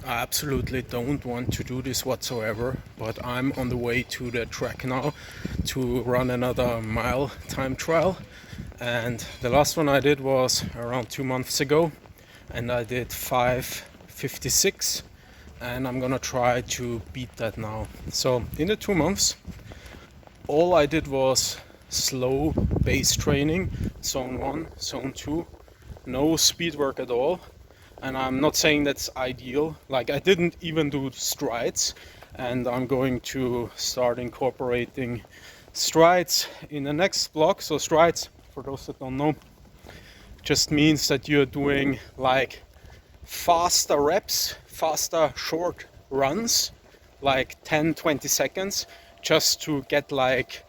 I absolutely don't want to do this whatsoever, but I'm on the way to the track now to run another mile time trial. And the last one I did was around 2 months ago, and I did 5:56, and I'm gonna try to beat that now. So in the 2 months, all I did was slow base training, zone 1, zone 2, no speed work at all. And I'm not saying that's ideal. Like, I didn't even do strides, and I'm going to start incorporating strides in the next block. So strides, for those that don't know, just means that you're doing like faster reps, faster short runs, like 10-20 seconds, just to get like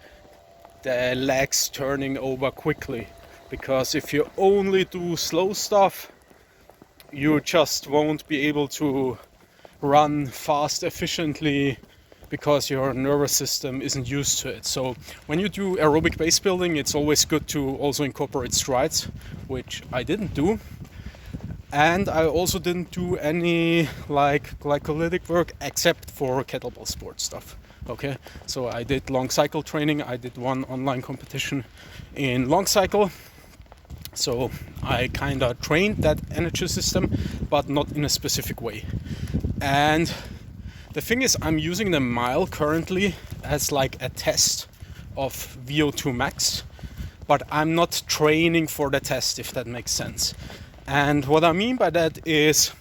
the legs turning over quickly. Because if you only do slow stuff, you just won't be able to run fast efficiently because your nervous system isn't used to it. So when you do aerobic base building, it's always good to also incorporate strides, which I didn't do. And I also didn't do any like glycolytic work except for kettlebell sport stuff. Okay, so I did long cycle training. I did one online competition in long cycle. So I kind of trained that energy system, but not in a specific way. And the thing is, I'm using the mile currently as like a test of VO2 max, but I'm not training for the test, if that makes sense. And what I mean by that is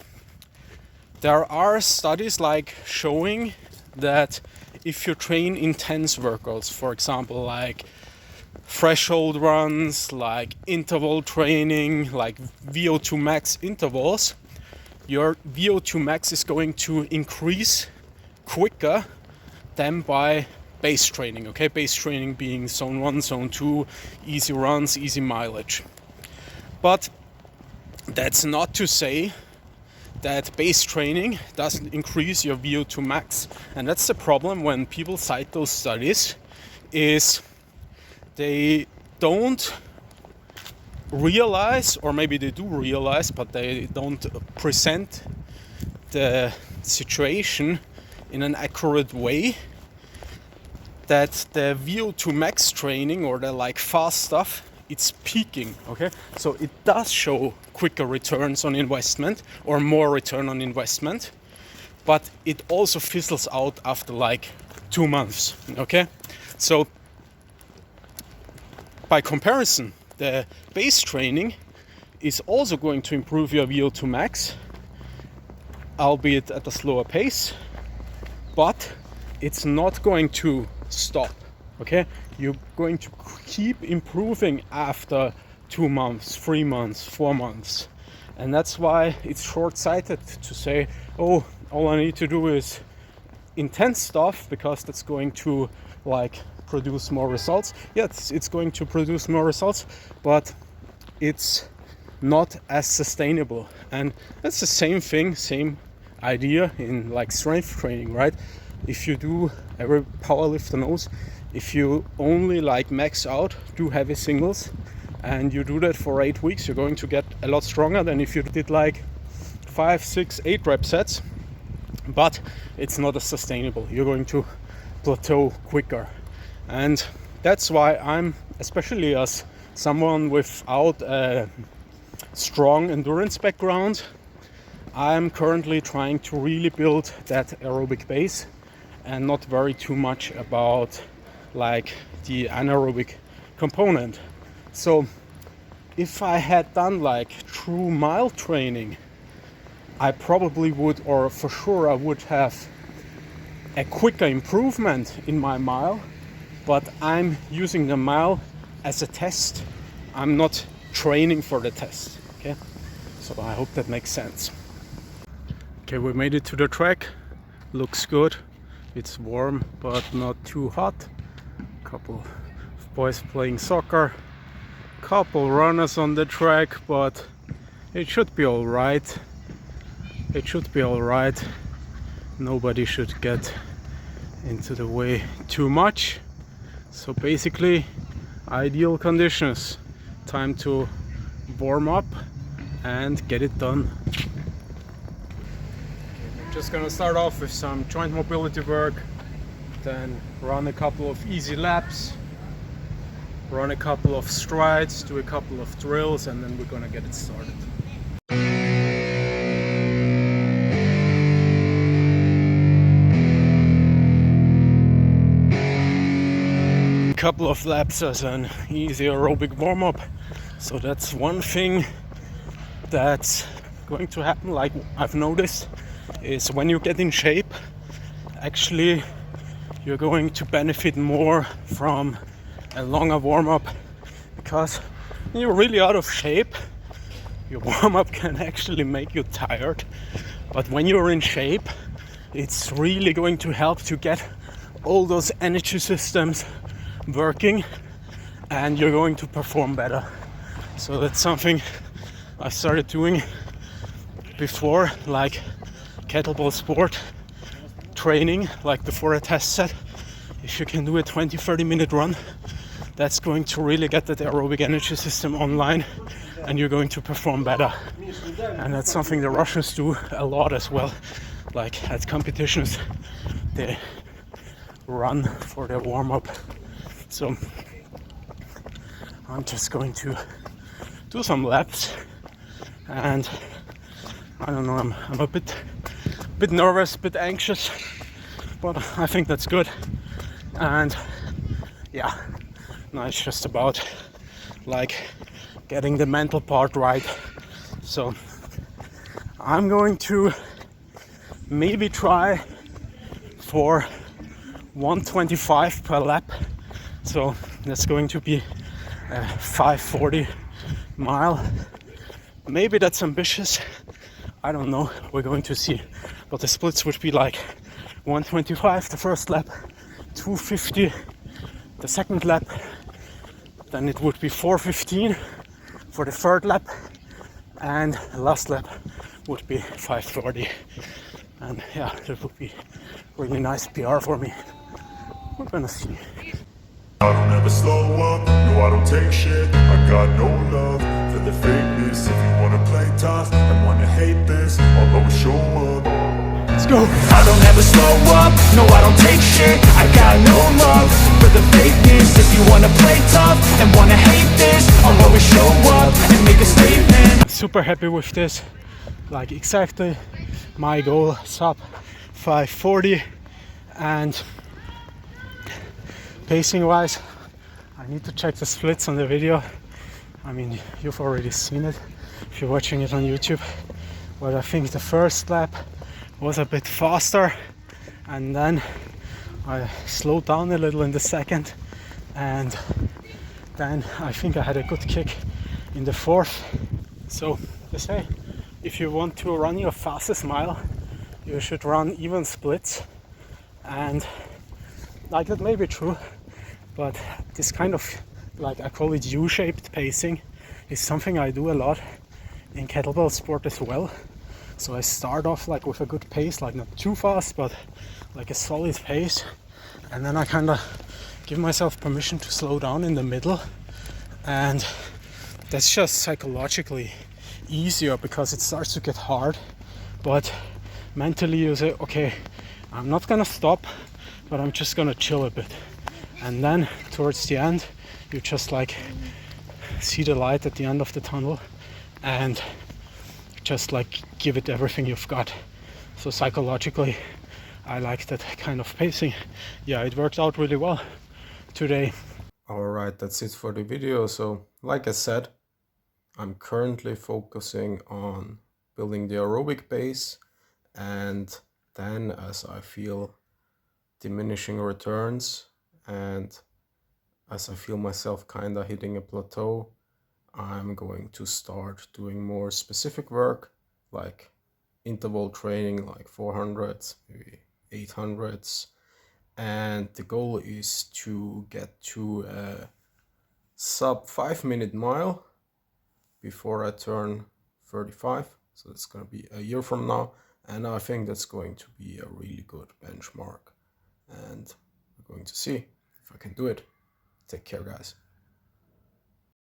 there are studies like showing that if you train intense workouts, for example, like threshold runs, like interval training, like VO2 max intervals, your VO2 max is going to increase quicker than by base training. Okay, base training being zone 1, zone 2, easy runs, easy mileage. But that's not to say that base training doesn't increase your VO2 max. And that's the problem when people cite those studies, is they don't realize, or maybe they do realize, but they don't present the situation in an accurate way, that the VO2 max training, or the like fast stuff, it's peaking. Okay, so it does show quicker returns on investment, or more return on investment, but it also fizzles out after like 2 months. Okay, so by comparison, the base training is also going to improve your VO2 max, albeit at a slower pace, but it's not going to stop. Okay, you're going to keep improving after 2 months, 3 months, 4 months. And that's why it's short-sighted to say, oh, all I need to do is intense stuff, because that's going to like produce more results. Yes, it's going to produce more results, but it's not as sustainable. And that's the same thing, same idea in like strength training, right? If you do, every powerlifter knows, if you only like max out, do heavy singles, and you do that for 8 weeks, you're going to get a lot stronger than if you did like 5, 6, 8 rep sets. But it's not as sustainable. You're going to plateau quicker. And that's why I'm, especially as someone without a strong endurance background, I'm currently trying to really build that aerobic base and not worry too much about like the anaerobic component. So if I had done like true mile training, I probably would, or for sure I would have a quicker improvement in my mile. But I'm using the mile as a test. I'm not training for the test. Okay, so I hope that makes sense. Okay, we made it to the track. Looks good. It's warm but not too hot. Couple of boys playing soccer. Couple runners on the track, but it should be all right. It should be all right. Nobody should get into the way too much. So basically, ideal conditions. Time to warm up and get it done. Just gonna start off with some joint mobility work, then run a couple of easy laps, run a couple of strides, do a couple of drills, and then we're gonna get it started. Couple of laps as an easy aerobic warm-up. So that's one thing that's going to happen, like I've noticed, is when you get in shape, actually you're going to benefit more from a longer warm-up, because when you're really out of shape, your warm-up can actually make you tired. But when you're in shape, it's really going to help to get all those energy systems working, and you're going to perform better. So that's something I started doing before, like kettlebell sport training, like before a test set. If you can do a 20-30 minute run, that's going to really get that aerobic energy system online, and you're going to perform better. And that's something the Russians do a lot as well. Like at competitions, they run for their warm-up. So I'm just going to do some laps, and I don't know, I'm a bit nervous, a bit anxious, but I think that's good. And yeah, now it's just about like getting the mental part right. So I'm going to maybe try for 125 per lap. So that's going to be a 540 mile. Maybe that's ambitious, I don't know, we're going to see. But the splits would be like 125 the first lap, 250 the second lap, then it would be 415 for the third lap, and the last lap would be 540. And yeah, that would be really nice PR for me. We're gonna see. I don't ever slow up, no I don't take shit. I got no love for the fakeness. If you wanna play tough and wanna hate this, I'll always show up. Let's go! I don't ever slow up, no I don't take shit. I got no love for the fakeness. If you wanna play tough and wanna hate this, I'll always show up and make a statement. Super happy with this, like exactly my goal, sub 540. And pacing wise, I need to check the splits on the video. I mean, you've already seen it if you're watching it on YouTube, but I think the first lap was a bit faster, and then I slowed down a little in the second, and then I think I had a good kick in the fourth. So they say if you want to run your fastest mile, you should run even splits, and like that may be true, but this kind of, like I call it U-shaped pacing, is something I do a lot in kettlebell sport as well. So I start off like with a good pace, like not too fast, but like a solid pace, and then I kind of give myself permission to slow down in the middle, and that's just psychologically easier because it starts to get hard, but mentally you say, okay, I'm not gonna stop, but I'm just gonna chill a bit. And then towards the end, you just like see the light at the end of the tunnel and just like give it everything you've got. So psychologically, I like that kind of pacing. Yeah, it worked out really well today. Alright, that's it for the video. So like I said, I'm currently focusing on building the aerobic base, and then as I feel diminishing returns and as I feel myself kind of hitting a plateau, I'm going to start doing more specific work like interval training, like 400s, maybe 800s, and the goal is to get to a sub 5-minute mile before I turn 35. So it's going to be a year from now, and I think that's going to be a really good benchmark, and we're going to see if I can do it. Take care, guys.